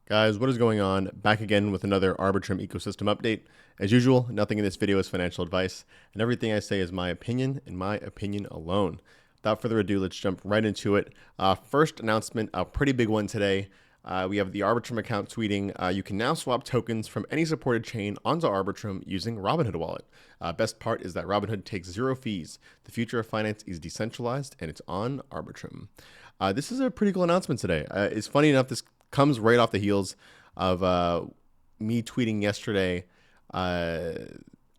Guys, what is going on? Back again with another Arbitrum ecosystem update. As usual, nothing in this video is financial advice, and everything I say is my opinion and my opinion alone. Without further ado, let's jump right into it. First announcement, a pretty big one today. We have the Arbitrum account tweeting, you can now swap tokens from any supported chain onto Arbitrum using Robinhood wallet. Best part is that Robinhood takes zero fees. The future of finance is decentralized, and it's on Arbitrum. This is a pretty cool announcement today. It's funny enough, this comes right off the heels of me tweeting yesterday. I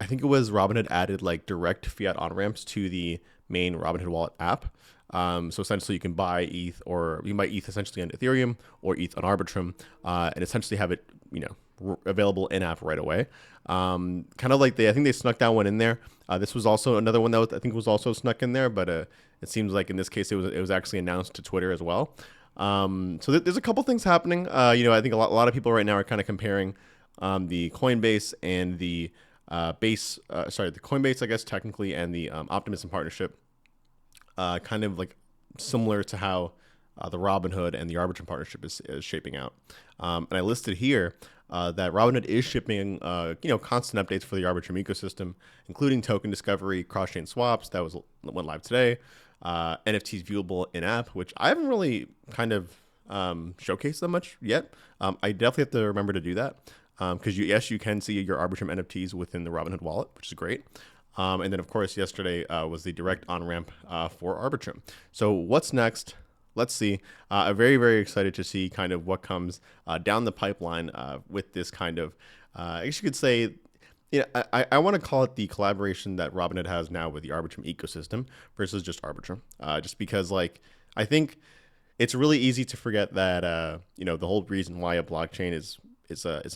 think it was Robinhood added like direct fiat on ramps to the main Robinhood wallet app. So essentially, you can buy ETH, or you can buy ETH essentially on Ethereum or ETH on Arbitrum, and essentially have it, available in app right away. Kind of like I think they snuck that one in there. This was also another one that I think was also snuck in there, but it seems like in this case it was actually announced to Twitter as well. So there's a couple things happening. I think a lot of people right now are kind of comparing the Coinbase and the the Coinbase, I guess technically, and the Optimism partnership, kind of like similar to how the Robinhood and the Arbitrum partnership is shaping out. And I listed here that Robinhood is shipping constant updates for the Arbitrum ecosystem, including token discovery, cross-chain swaps that went live today. NFTs viewable in app, which I haven't really kind of showcased that much yet. I definitely have to remember to do that because you can see your Arbitrum NFTs within the Robinhood wallet, which is great. And then, of course, yesterday was the direct on-ramp for Arbitrum. So what's next? Let's see. I'm very, very excited to see kind of what comes down the pipeline with this kind of, I guess you could say, I want to call it the collaboration that Robinhood has now with the Arbitrum ecosystem versus just Arbitrum. Just because, I think it's really easy to forget that, the whole reason why a blockchain is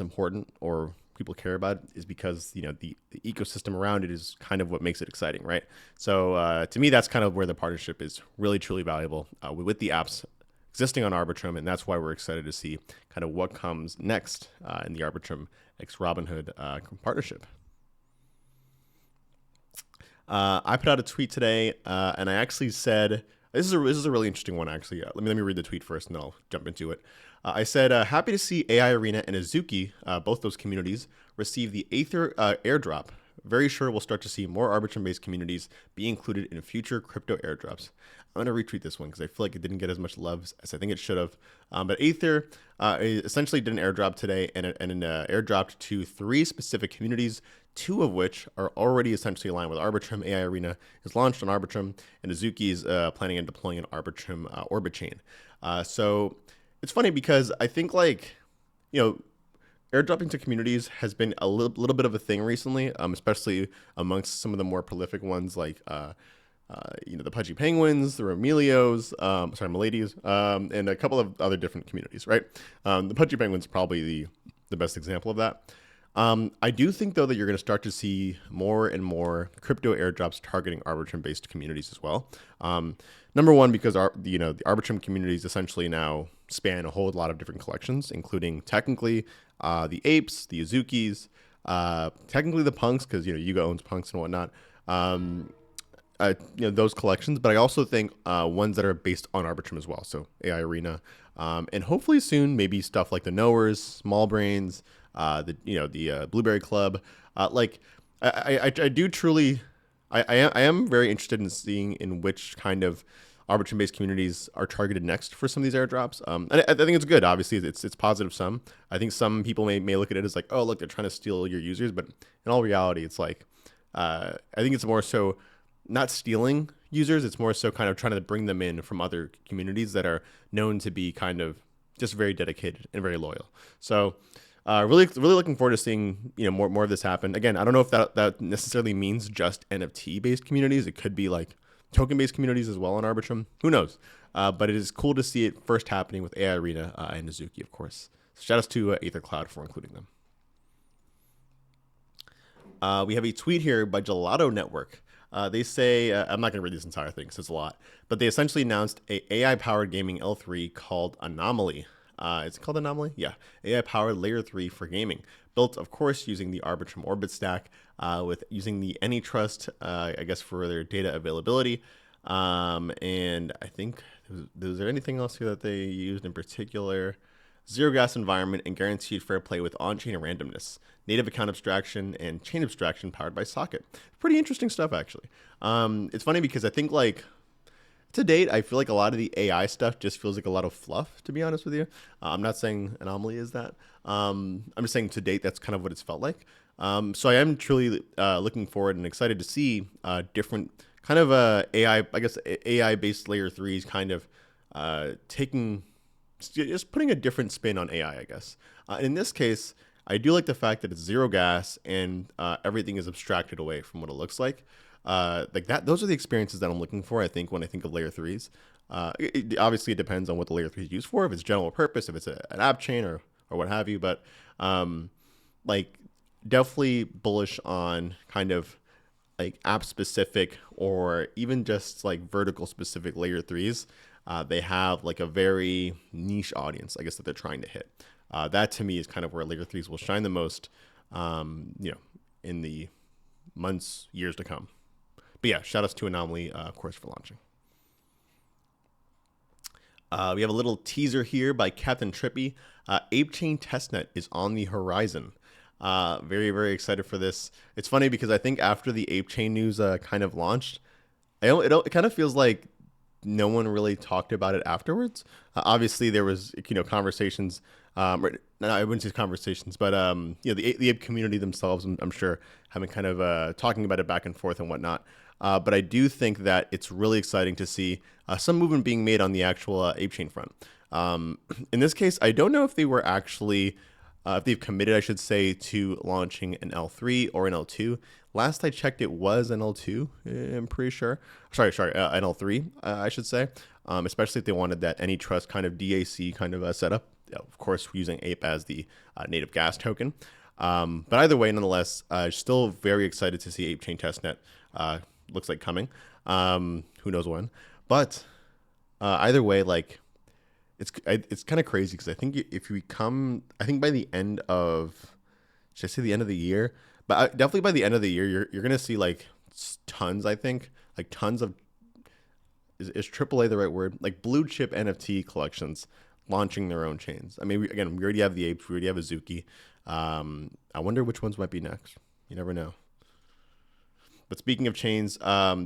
important, or people care about it, is because the ecosystem around it is kind of what makes it exciting, right? So to me, that's kind of where the partnership is really truly valuable with the apps existing on Arbitrum, and that's why we're excited to see kind of what comes next in the Arbitrum x Robinhood partnership. I put out a tweet today, and I actually said, this is a really interesting one, actually. Let me read the tweet first, and then I'll jump into it. I said, happy to see AI Arena and Azuki, both those communities, receive the Aether Airdrop. Very sure we'll start to see more Arbitrum-based communities be included in future crypto airdrops. I'm going to retweet this one because I feel like it didn't get as much love as I think it should have. But Aether essentially did an airdrop today, and airdropped to 3 specific communities, 2 of which are already essentially aligned with Arbitrum. AI Arena is launched on Arbitrum, and Azuki is planning on deploying an Arbitrum Orbit chain. So it's funny because I think airdropping to communities has been a little bit of a thing recently, especially amongst some of the more prolific ones like the Pudgy Penguins, the Romelios, Miladies, and a couple of other different communities, right? The Pudgy Penguins probably the best example of that. I do think, though, that you're going to start to see more and more crypto airdrops targeting Arbitrum-based communities as well. Number one, because the Arbitrum communities essentially now span a whole lot of different collections, including technically the apes, the Azukis, technically the punks, because Yuga owns punks and whatnot. Those collections, but I also think ones that are based on Arbitrum as well. So AI Arena, and hopefully soon maybe stuff like the Knowers, Small Brains, the Blueberry Club. I do truly, I am very interested in seeing in which kind of Arbitrum-based communities are targeted next for some of these airdrops. And I think it's good. Obviously, it's positive. I think some people may look at it as like, oh, look, they're trying to steal your users, but in all reality, it's like I think it's more so not stealing users. It's more so kind of trying to bring them in from other communities that are known to be kind of just very dedicated and very loyal. So really looking forward to seeing more of this happen. Again, I don't know if that necessarily means just NFT based communities. It could be like token based communities as well on Arbitrum. Who knows? But it is cool to see it first happening with AI Arena and Azuki, of course. So shout outs to Aether Cloud for including them. We have a tweet here by Gelato Network. They say, I'm not going to read this entire thing because it's a lot, but they essentially announced a AI-powered gaming L3 called Anomaly. Is it called Anomaly? Yeah. AI-powered layer 3 for gaming. Built, of course, using the Arbitrum Orbit stack, with using the AnyTrust, I guess, for their data availability. And I think, was there anything else here that they used in particular? zero gas environment, and guaranteed fair play with on-chain randomness, native account abstraction, and chain abstraction powered by Socket. Pretty interesting stuff, actually. It's funny because I think like to date, I feel like a lot of the AI stuff just feels like a lot of fluff, to be honest with you. I'm not saying Anomaly is that. I'm just saying to date, that's kind of what it's felt like. So I am truly looking forward and excited to see different kind of AI, I guess AI-based layer threes kind of taking, just putting a different spin on AI, I guess. In this case, I do like the fact that it's zero gas and everything is abstracted away from what it looks like that. Those are the experiences that I'm looking for, I think, when I think of layer threes. Obviously, it depends on what the layer three is used for. If it's general purpose, if it's an app chain or what have you. But like definitely bullish on kind of like app specific or even just like vertical specific layer threes. They have like a very niche audience, I guess, that they're trying to hit. That to me is kind of where layer threes will shine the most, in the months, years to come. But yeah, shout outs to Anomaly, of course, for launching. We have a little teaser here by Captain Trippy. ApeChain testnet is on the horizon. Very, very excited for this. It's funny because I think after the ApeChain news kind of launched, it kind of feels like no one really talked about it afterwards. Obviously, there was conversations. I wouldn't say conversations, but the ape community themselves, I'm sure, have been kind of talking about it back and forth and whatnot. But I do think that it's really exciting to see some movement being made on the actual ApeChain front. In this case, I don't know if they were actually, if they've committed, I should say, to launching an L3 or an L2. Last I checked, it was an L2, I'm pretty sure. Sorry, an L3, I should say, especially if they wanted that AnyTrust kind of DAC kind of setup. Of course, using Ape as the native gas token. But either way, nonetheless, still very excited to see ApeChain testnet. Looks like coming. Who knows when? But either way, like it's kind of crazy because I think if we come, I think by the end of, should I say the end of the year? But definitely by the end of the year, you're gonna see like tons. I think like tons of is AAA the right word? Like blue chip NFT collections launching their own chains. I mean, we already have the apes, we already have Azuki. I wonder which ones might be next. You never know. But speaking of chains,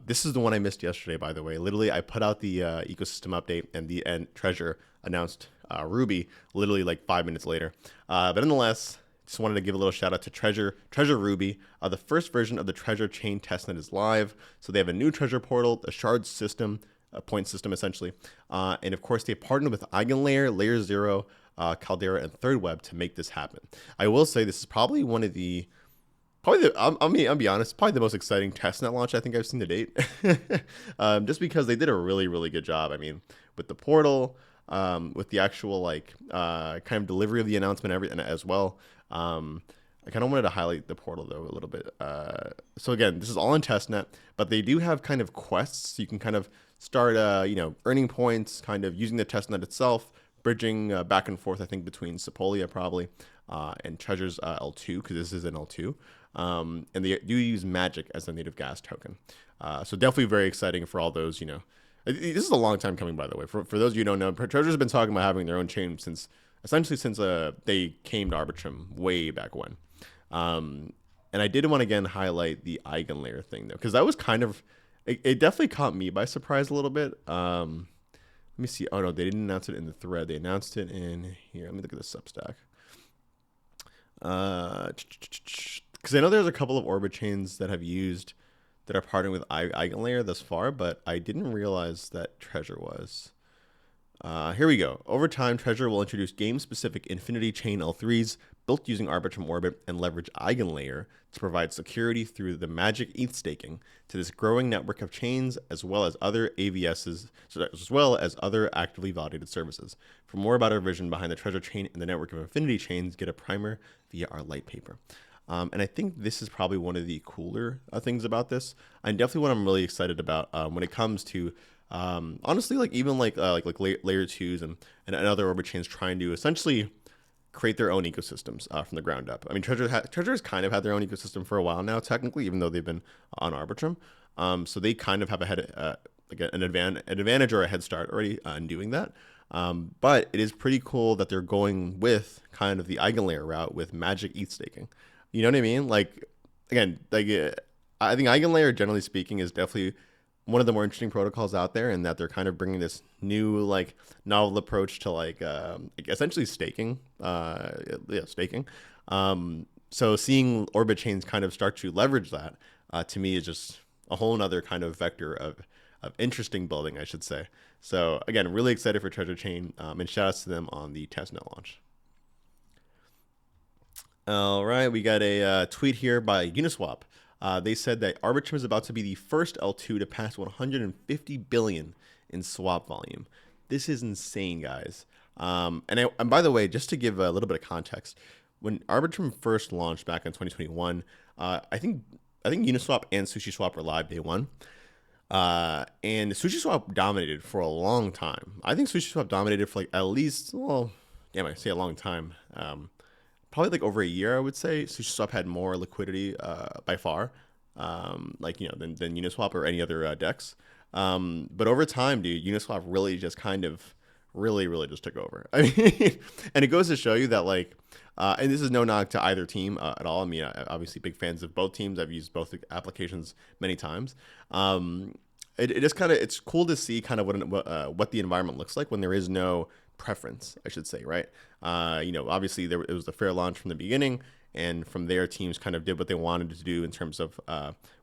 this is the one I missed yesterday, by the way. Literally, I put out the ecosystem update, and Treasure announced Ruby literally like 5 minutes later. But nonetheless, just wanted to give a little shout out to Treasure Ruby. The first version of the Treasure chain testnet is live. So they have a new Treasure portal, a shard system, a point system essentially. And of course, they partnered with EigenLayer, Layer Zero, Caldera, and Third Web to make this happen. I will say this is probably one of the I'll be honest, probably the most exciting testnet launch I think I've seen to date. Just because they did a really, really good job. I mean, with the portal, with the actual like kind of delivery of the announcement, everything as well. I kind of wanted to highlight the portal though a little bit. So again, this is all in testnet, but they do have kind of quests. You can kind of start, earning points, kind of using the testnet itself, bridging back and forth. I think between Sepolia probably and Treasure's L2 because this is an L2. And they do use Magic as the native gas token. So definitely very exciting for all those, This is a long time coming, by the way. For those of you who don't know, Treasure's been talking about having their own chain since they came to Arbitrum way back when. And I did want to again highlight the EigenLayer thing though, because that was kind of, it definitely caught me by surprise a little bit. Let me see. Oh no, they didn't announce it in the thread. They announced it in here. Let me look at the Substack. Because I know there's a couple of orbit chains that are partnering with EigenLayer thus far, but I didn't realize that Treasure was. Here we go. Over time, Treasure will introduce game-specific Infinity Chain L3s built using Arbitrum Orbit and leverage EigenLayer to provide security through the Magic ETH staking to this growing network of chains, as well as other AVSs, as well as other actively validated services. For more about our vision behind the Treasure chain and the network of Infinity chains, get a primer via our light paper. And I think this is probably one of the cooler things about this, and definitely what I'm really excited about when it comes to honestly, like even like layer twos and other orbit chains trying to essentially create their own ecosystems from the ground up. I mean, Treasure's kind of had their own ecosystem for a while now, technically, even though they've been on Arbitrum. So they kind of have an advantage or a head start already in doing that. But it is pretty cool that they're going with kind of the eigenlayer route with magic ETH staking. You know what I mean? Like, again, I think eigenlayer, generally speaking, is definitely one of the more interesting protocols out there, and that they're kind of bringing this new like novel approach to essentially staking. Yeah, staking. So seeing Orbit chains kind of start to leverage that, to me, is just a whole nother kind of vector of interesting building, I should say. So again, really excited for Treasure Chain, and shout outs to them on the testnet launch. All right, we got a tweet here by Uniswap. They said that Arbitrum is about to be the first L2 to pass 150 billion in swap volume. This is insane, guys. And by the way, just to give a little bit of context, when Arbitrum first launched back in 2021, I think Uniswap and SushiSwap were live day one. And SushiSwap dominated for a long time. I think SushiSwap dominated for like at least, well, damn, I say a long time. Probably like over a year, I would say. SushiSwap had more liquidity by far, than Uniswap or any other DEX. But over time, dude, Uniswap really just kind of really just took over. I mean, and it goes to show you that and this is no knock to either team at all. I mean, obviously big fans of both teams. I've used both applications many times. It is kind of, it's cool to see kind of what the environment looks like when there is no preference, I should say, right? Obviously it was the fair launch from the beginning, and from there teams kind of did what they wanted to do in terms of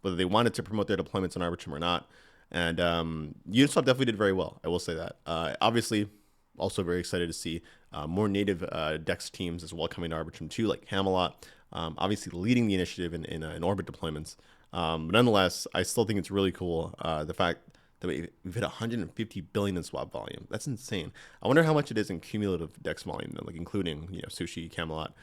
whether they wanted to promote their deployments on Arbitrum or not. And Uniswap definitely did very well, I will say that. Obviously, also very excited to see more native DEX teams as well coming to Arbitrum too, like Camelot, obviously leading the initiative in Orbit deployments. But nonetheless, I still think it's really cool, the fact that we've hit 150 billion in swap volume. That's insane. I wonder how much it is in cumulative DEX volume, though, like including Sushi, Camelot,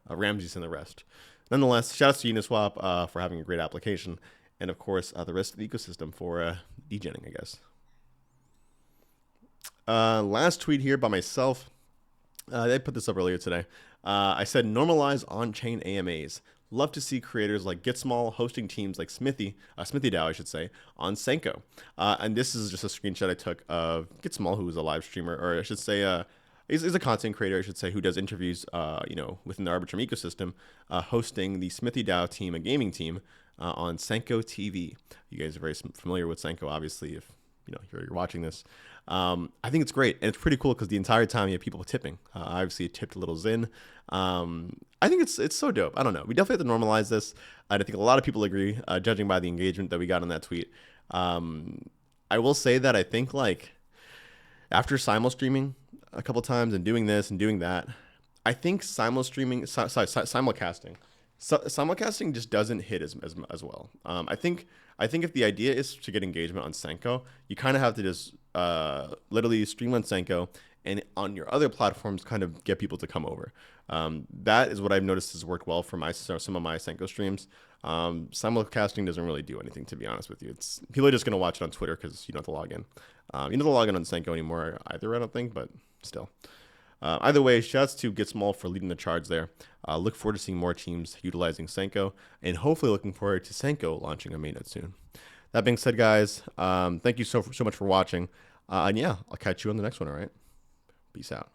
Ramses, and the rest. Nonetheless, shout out to Uniswap for having a great application, and of course the rest of the ecosystem for degenning, I guess. Last tweet here by myself. I put this up earlier today. I said normalize on-chain AMAs. Love to see creators like GetSmall hosting teams like Smithy DAO, I should say, on Senko. And this is just a screenshot I took of GetSmall, who is a live streamer, or I should say, is a content creator, I should say, who does interviews, within the Arbitrum ecosystem, hosting the Smithy DAO team, a gaming team, on Senko TV. You guys are very familiar with Senko, obviously, if you're watching this. I think it's great, and it's pretty cool because the entire time you have people tipping. Obviously, it tipped a little Zin. I think it's so dope. I don't know. We definitely have to normalize this. And I think a lot of people agree, judging by the engagement that we got on that tweet. I will say that I think after simul streaming a couple times and doing this and doing that, I think simulcasting just doesn't hit as well. I think if the idea is to get engagement on Senko, you kind of have to just literally stream on Senko, and on your other platforms kind of get people to come over. That is what I've noticed has worked well for some of my Senko streams. Simulcasting doesn't really do anything, to be honest with you. People are just going to watch it on Twitter because you don't have to log in. You don't have to log in on Senko anymore either, I don't think, but still. Either way, shouts to GetSmall for leading the charge there. Look forward to seeing more teams utilizing Senko, and hopefully looking forward to Senko launching a mainnet soon. That being said, guys, thank you so much for watching. And yeah, I'll catch you on the next one, all right? Peace out.